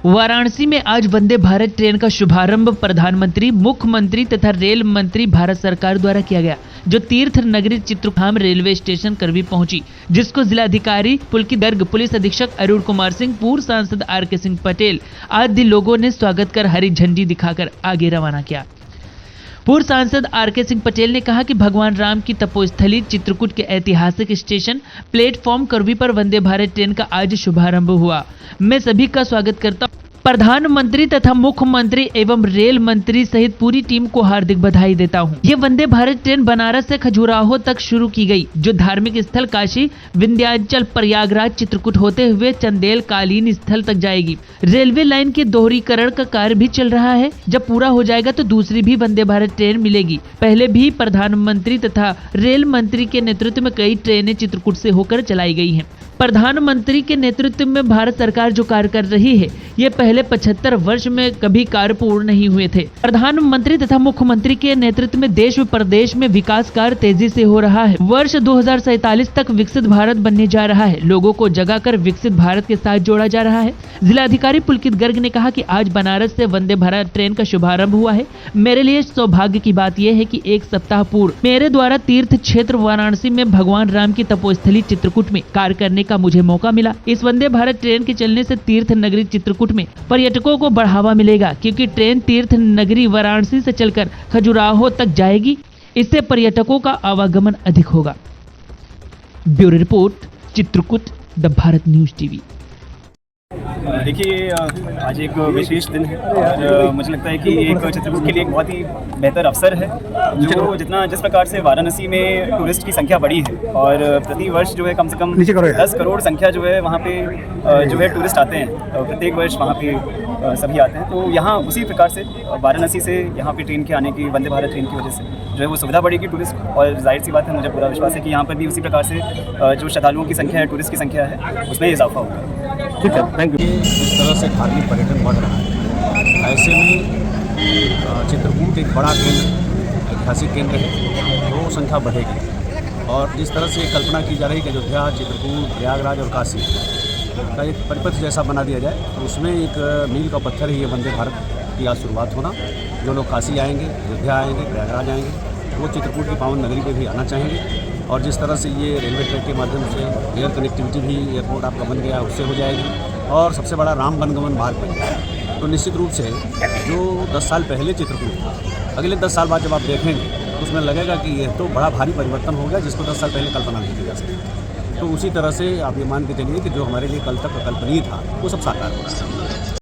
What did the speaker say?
वाराणसी में आज वंदे भारत ट्रेन का शुभारंभ प्रधानमंत्री, मुख्यमंत्री तथा रेल मंत्री भारत सरकार द्वारा किया गया, जो तीर्थ नगरी चित्रकूट रेलवे स्टेशन करवी पहुंची, जिसको जिलाधिकारी पुलकित गर्ग, पुलिस अधीक्षक अरुण कुमार सिंह, पूर्व सांसद आर.के. सिंह पटेल आदि लोगों ने स्वागत कर हरी झंडी दिखाकर आगे रवाना किया। पूर्व सांसद आर.के. सिंह पटेल ने कहा कि भगवान राम की तपोस्थली चित्रकूट के ऐतिहासिक स्टेशन प्लेटफॉर्म करवी पर वंदे भारत ट्रेन का आज शुभारंभ हुआ। मैं सभी का स्वागत करता हूं। प्रधानमंत्री तथा मुख्यमंत्री एवं रेल मंत्री सहित पूरी टीम को हार्दिक बधाई देता हूं। ये वंदे भारत ट्रेन बनारस से खजुराहो तक शुरू की गई, जो धार्मिक स्थल काशी, विंध्याचल, प्रयागराज, चित्रकूट होते हुए चंदेल कालीन स्थल तक जाएगी। रेलवे लाइन के दोहरीकरण का कार्य भी चल रहा है। जब पूरा हो जाएगा तो दूसरी भी वंदे भारत ट्रेन मिलेगी। पहले भी प्रधानमंत्री तथा रेल मंत्री के नेतृत्व में कई ट्रेनें चित्रकूट से होकर चलाई गई हैं। प्रधानमंत्री के नेतृत्व में भारत सरकार जो कार्य कर रही है, ये पहले 75 वर्ष में कभी कार्य पूर्ण नहीं हुए थे। प्रधानमंत्री तथा मुख्यमंत्री के नेतृत्व में देश व प्रदेश में विकास कार्य तेजी से हो रहा है। वर्ष 2047 तक विकसित भारत बनने जा रहा है। लोगों को जगाकर विकसित भारत के साथ जोड़ा जा रहा है। जिलाधिकारी पुलकित गर्ग ने कहा कि आज बनारस से वंदे भारत ट्रेन का शुभारंभ हुआ है। मेरे लिए सौभाग्य की बात यह है कि एक सप्ताह पूर्व मेरे द्वारा तीर्थ क्षेत्र वाराणसी में भगवान राम की तपोस्थली चित्रकूट में कार्य करने का मुझे मौका मिला। इस वंदे भारत ट्रेन के चलने से तीर्थ नगरी चित्रकूट में पर्यटकों को बढ़ावा मिलेगा, क्योंकि ट्रेन तीर्थ नगरी वाराणसी से चलकर खजुराहो तक जाएगी। इससे पर्यटकों का आवागमन अधिक होगा। Bureau report, Chitrakoot, the Bharat news TV. देखिए, आज एक विशेष दिन है और मुझे लगता है कि एक चित्रकूट के लिए एक बहुत ही बेहतर अवसर है। जो जिस प्रकार से वाराणसी में टूरिस्ट की संख्या बढ़ी है और प्रति वर्ष जो है कम से कम 10 करोड़ संख्या जो है वहाँ पे जो है टूरिस्ट आते हैं, प्रत्येक वर्ष वहाँ पे सभी आते हैं। तो यहाँ उसी प्रकार से वाराणसी से यहाँ पे ट्रेन के आने की, वंदे भारत ट्रेन की वजह से जो है वो सुविधा बढ़ेगी टूरिस्ट, और जाहिर सी बात है, मुझे पूरा विश्वास है कि यहाँ पर भी उसी प्रकार से जो श्रद्धालुओं की संख्या है, टूरिस्ट की संख्या है, उसमें इजाफा होगा। ठीक है, थैंक यू। इस तरह से धार्मिक पर्यटन बढ़ रहा है, ऐसे में चित्रकूट एक बड़ा केंद्र, ऐतिहासिक केंद्र है, तो संख्या बढ़ेगी। और जिस तरह से कल्पना की जा रही है कि अयोध्या, चित्रकूट, प्रयागराज और काशी का एक परिपथ जैसा बना दिया जाए, तो उसमें एक मील का पत्थर ही ये वंदे भारत की आज शुरुआत होना। जो लोग काशी आएंगे, अयोध्या आएंगे, प्रयागराज आएंगे, वो चित्रकूट की पावन नगरी पे भी आना चाहेंगे। और जिस तरह से ये रेलवे ट्रैक के माध्यम से एयर कनेक्टिविटी भी एयरपोर्ट आपका बन गया, उससे हो जाएगी। और सबसे बड़ा राम वनगमन मार्ग बन गया, तो निश्चित रूप से जो 10 साल पहले चित्रकूट था, अगले 10 साल बाद जब आप देखेंगे तो उसमें लगेगा कि यह तो बड़ा भारी परिवर्तन हो गया, जिसको 10 साल पहले कल्पना नहीं की जा सकती। तो उसी तरह से आप ये मान के चलिए कि जो हमारे लिए कल तक अकल्पनीय था, वो सब साकार हो रहा है।